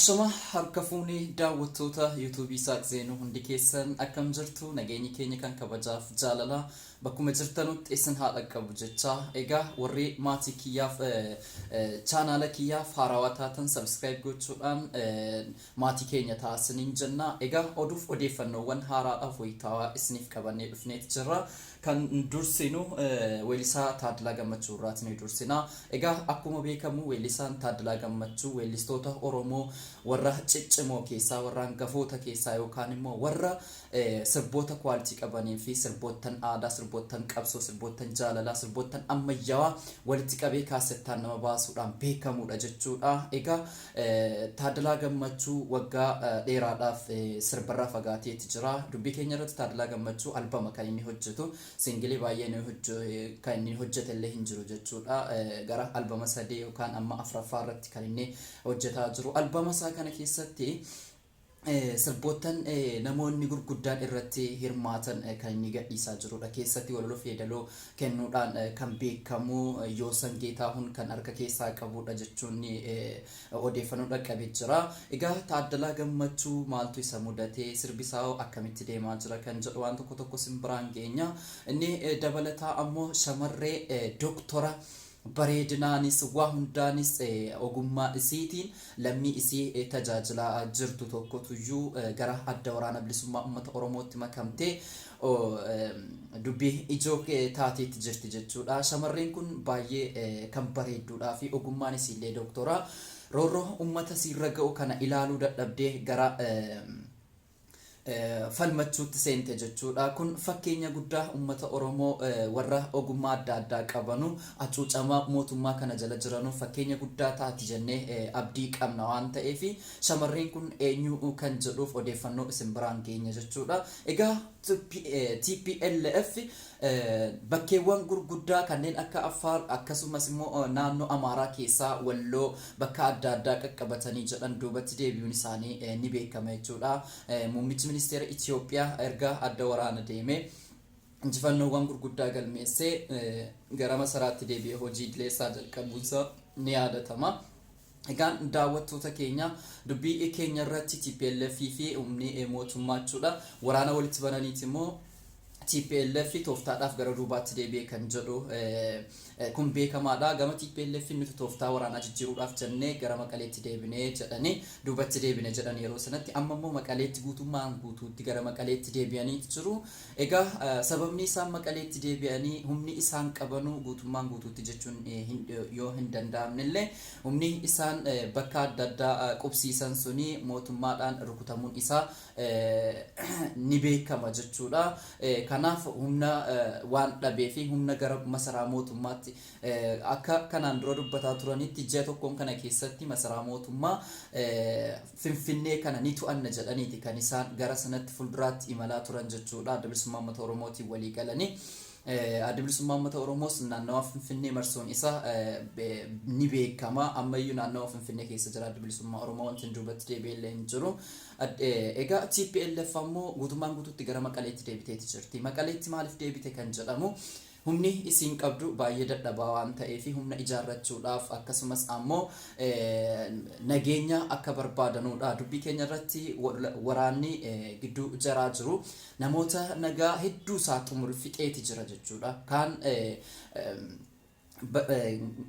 Ashama harka fuunee daawwattoota YouTube Saaqzeenuu hundi keessan akkam jirtu nageenyi keenya kan kabajaaf jaalala bakkuma jirtanutti isin haadha qabu jecha egaa warri maatii kiyyaaf chaanaala kiyyaaf haarawaa taatan subscribe gochuudhaan maatii keenya taasisaniin jenna. Egaa oduuf odeeffannoowwan haaraadhaaf wayitaawaa isiniif qabannee dhufneet jirra. Kan dursinu weellisaa Taaddalaa Gammachuu irraatiin dursina. Egaa akkuma beekamu weellisaan Taaddalaa Gammachuu weellistoota Oromoo warra ciccimoo keessaa warra hangafoota keessaa yookaan immoo warra sirboota kwaaliti qabanii fi sirboottan aadaa, sirboottan qabsoo, sirboottan jaalalaa, sirboottan ammayyaawaa walitti qabee kaasettaan nama baasuudhaan beekamuudha jechuudha. Egaa Taaddalaa Gammachuu waggaa dheeraadhaaf sirbarraa fagaateetti jira. Dubbii keenya irratti Taaddalaa Gammachuu albama kan inni hojjetu singilii baay'ee kan inni hojjete illee hin jiru jechuudha. Gara albama 3 yookaan amma 4ffaa irratti kan inni hojjetaa jiru. Albama isaa kana keessatti sirboottan namoonni gurguddaan irratti hirmaatan kan inni gadhiisaa jirudha. Keessatti waloo feedaloo kennuudhaan kan beekamu Yoosan Geetaahun kan harka keessaa qabudha jechuun odeeffannoo dhaqqabee jira. Egaa Taaddalaa Gammachuu maaltu isa mudate, sirbisaa akkamitti deemaa jira kan jedhu waan tokko simbiraan geenya. Inni dabalataa ammoo shamarree Doktora bareedinaanis waa hundaanis ogummaa isiitiin lammii isii tajaajilaa jirtu tokkotuyyuu gara adda waraana bilisummaa uummata Oromootti makamtee dubbii ijoo taateetti jirti jechuudha. Shamarreen kun baay'ee kan bareedduudhaa fi ogummaan isiillee doktora roorroo uummata siirra ga'u kana ilaaluu dadhabdee gara falmachuutti seente jechuudha. Kun fakkeenya guddaa uummata Oromoo warra ogummaa adda addaa qabanu hacuucamaa mootummaa kana jala jiranu fakkeenya guddaa taati jennee abdii qabna waan ta'eef shamarreen kun eenyu kan jedhuuf odeeffannoo isin biraan geenya jechuudha. Egaa Tplf bakkeewwan gurguddaa kanneen akka Affaar akkasumas immoo naannoo Amaaraa keessaa Walloo bakka adda addaa qaqqabatanii jedhan duubatti deebi'uun isaanii ni beekama jechuudha. Muummichi ministeera Itoophiyaa erga adda waraana deemee injifannoowwan gurguddaa galmeessee gara masaraatti deebi'ee hojii idileessaa jalqabuunsa ni yaadatama. Egaan daawwattoota keenya dubbii keenya irratti TPLF fi humni mootummaa jechuudha waraana walitti bananiiti immoo TPLF tooftaadhaaf gara duubaatti deebi'ee kan jedhu kun beekamaadha. Gama TPLF nuti tooftaa waraanaa jijjiiruudhaaf jennee gara Maqaleetti deebinee jedhanii duubatti deebine jedhan yeroo sanatti amma immoo Maqaleetti guutummaan guutuutti gara Maqaleetti deebi'anii jiru. Egaa sababni isaan Maqaleetti deebi'anii humni isaan qabanu guutummaan guutuutti jechuun yoo hin danda'amnellee humni isaan bakka adda addaa qubsiisan suni mootummaadhaan rukutamuun isaa ni beekama jechuudha. Kanaaf humna waan dhabee fi humna gara masaraa mootummaatti akka kanaan dura dubbataa turanitti ji'a tokkoon kana keessatti masaraa mootummaa Finfinnee kana ni to'anna jedhaniiti kan isaan gara sanatti fuulduraatti imalaa turan jechuudha. Adda bilisummaa uummata Oromootiin walii galanii adda bilisummaa uummata Oromoos naannawaa Finfinnee marsoon isaa ni beekama. Ammayyuu naannawaa Finfinnee keessa jira adda bilisummaa Oromoo wanti duubatti deebi'ee hin jiru. Egaa TPLF ammoo guutummaan guutuutti gara Maqaleetti deebiteeti jirti. Maqaleetti maaliif deebite kan jedhamu humni isiin qabdu baay'ee dadhabaa waan ta'eef humna ijaarrachuudhaaf akkasumas ammoo nageenya akka barbaadanudha. Dubbii keenya irratti waraanni gidduu jaraa jiru namoota nagaa hedduu isaa xumur fixeeti jira jechuudha. Kaan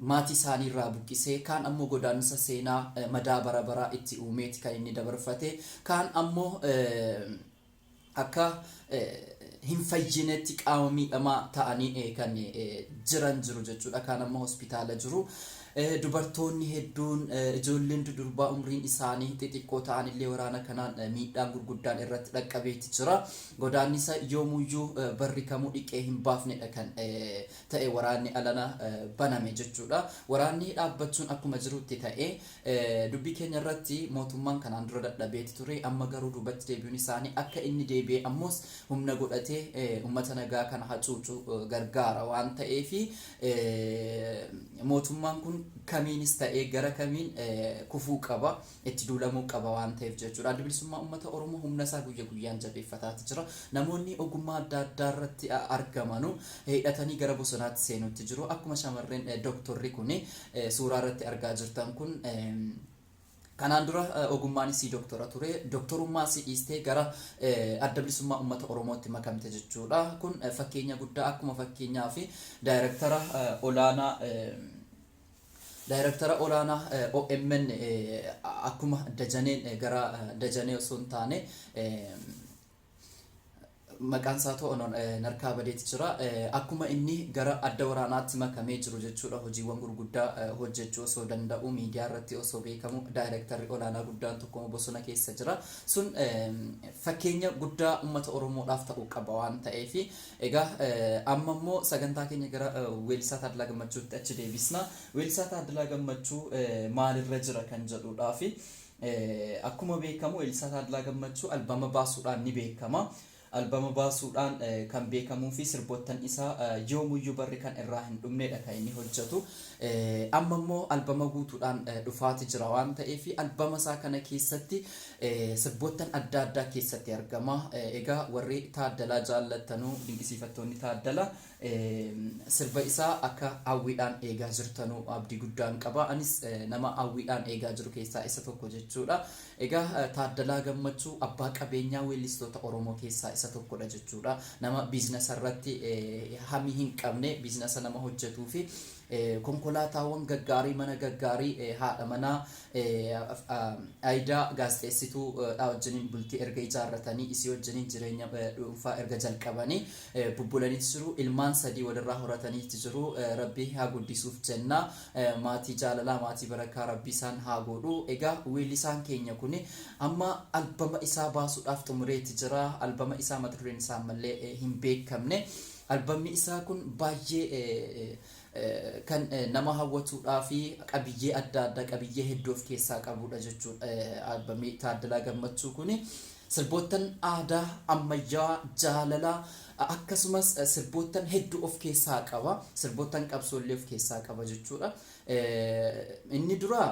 maatii isaanii irraa buqqisee kaan ammoo godaansa seenaa madaa bara baraa itti uumeeti kan inni dabarfate kaan ammoo akka hin fayyinetti qaama miidhamaa ta'anii kan jiran jiru jechuudha. Kaan ammoo hospitaala jiru. Dubartoonni hedduun ijoolleen durbaa umriin isaanii xixiqqoo ta'an illee waraana kanaan miidhaan gurguddaan irratti dhaqqabeeti jira. Godaannisa yoomuyyuu barri kamuu dhiqee hin baafnedha kan ta'e waraanni alana baname jechuudha. Waraanni dhaabbachuun akkuma jirutti ta'e dubbii keenya irratti mootummaan kanaan dura dadhabeeti ture. Amma garuu duubatti deebi'uun isaanii akka inni deebi'ee ammoos humna godhatee uummata nagaa kana hacuucu gargaara waan ta'eef mootummaan kun kamiinis ta'ee gara kamiin kufuu qaba itti duulamuu qaba waan ta'eef jechuudha. Adda bilisummaa uummata Oromoo humna isaa guyyaa guyyaan jabeeffataati jira. Namoonni ogummaa adda addaa irratti argamanu hidhatanii gara bosonaatti seenutti jiru. Akkuma shamarreen doktorri kun suuraa irratti argaa jirtan kun kanaan dura ogummaanis doktora ture. Doktorummaas dhiistee gara adda bilisummaa uummata Oromootti makamte jechuudha. Kun fakkeenya guddaa akkuma fakkeenyaa fi Daayirektara olaanaa OMN akkuma dajaneen gara dajanee osoo hin taane maqaan isaa to'onoon narkaa badeetti jira. Akkuma inni gara adda waraanaatti makamee jiru jechuudha. Hojiiwwan gurguddaa hojjechuu osoo danda'u miidiyaa irratti osoo beekamu daayirektarri olaanaa guddaan tokko bosona keessa jira. Sun fakkeenya guddaa uummata Oromoodhaaf ta'uu qaba waan ta'eef egaa amma immoo sagantaa keenya gara weellisaa Taaddalaa Gammachuutti achi deebisna. Weellisaa Taaddalaa Gammachuu maalirra jira kan jedhuudhaa fi akkuma beekamu weellisaa Taaddalaa Gammachuu albama baasuudhaan ni beekama. Albama baasuudhaan kan beekamuu fi sirboottan isaa yoomuyyuu barri kan irraa hin dhumneedha kan inni hojjetu. Amma immoo albama guutuudhaan dhufaati jira waan ta'eef albama isaa kana keessatti sirboottan adda addaa keessatti argama. Egaa warri Taaddalaa jaallattanuu dinqisiifattoonni Taaddalaa sirba isaa akka hawwiidhaan eegaa jirtanuu abdii guddaan qaba. Anis nama hawwiidhaan eegaa jiru keessaa isa tokko jechuudha. Egaa Taaddalaa Gammachuu abbaa qabeenyaa weellistoota Oromoo keessaa isa tokkodha jechuudha. Nama biizinasa irratti hamii hin qabne biizinasa nama hojjetuu fi konkolaataawwan gaggaarii mana gaggaarii haadha manaa Ayidaa gaazexeessituu wajjiniin bultii erga ijaarratanii isii wajjiniin jireenya dhuunfaa erga jalqabanii bubbulaniiti jiru. Ilmaan sadii walirraa horataniiti jiru. Rabbii haa guddisuuf jenna. Maatii jaalalaa maatii barakaa rabbii isaan haa godhu. Egaa weellisaan keenya kun amma albama isaa baasuudhaaf xumureeti jira. Albama isaa mata dureen isaa malee hin beekamne. Albamni isaa kun baay'ee kan nama hawwatuudhaa fi qabiyyee adda addaa qabiyyee hedduu of keessaa qabudha jechuudha. Albamni Taaddalaa Gammachuu kun sirboottan aadaa ammayyaa jaalalaa akkasumas sirboottan hedduu of keessaa qaba. Sirboottan qabsoollee of keessaa qaba jechuudha. Inni dura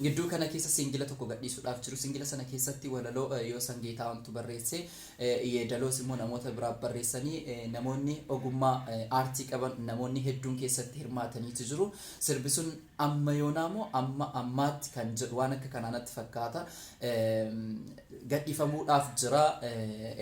gidduu kana keessa singila tokko gadhiisuudhaaf jiru. Singila sana keessatti walaloo yoo Sangeetaantu barreesse yeedaloos immoo namoota biraa barreessanii namoonni ogummaa aartii qaban namoonni hedduun keessatti hirmaataniitu jiru. Sirbi sun amma yoonaamoo ammaatti kan jedhu waan akka kanaanatti fakkaata. Gadhiifamuudhaaf jira.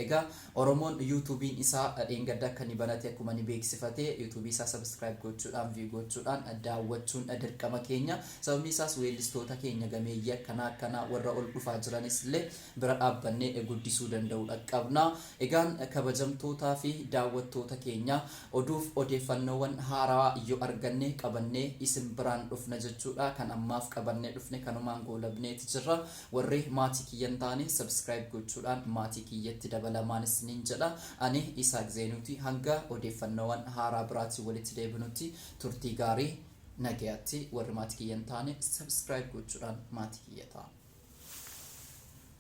Egaa Oromoon YouTubein isaa dheengadda akka ni banate akkuma ni beeksifate YouTube isaa subscribe gochuudhaan view gochuudhaan daawwachuun dirqama keenya. Sababni isaas weellistoota keenya gameeyyii akkanaa warra ol dhufaa jiranis illee bira dhaabbannee guddisuu danda'uudha qabna. Egaan kabajamtootaa fi daawwattoota keenya oduuf odeeffannoowwan haaraa yoo arganne qabannee isin biraan dhufna jechuudha. Kan ammaaf qabannee dhufne kanumaan goolabneeti jirra. Warri maatii kiyyan taane subscribe gochuudhaan maatii kiyyatti dabalamaanis nin jedha. Ani Isaaq Zeenuuti. Hanga odeeffannoowwan haaraa biraatii walitti deebinutti turtii gaarii nagayaatti. Warri maatii kiyyan taane subscribe gochuudhaan maatii kiyya ta'a.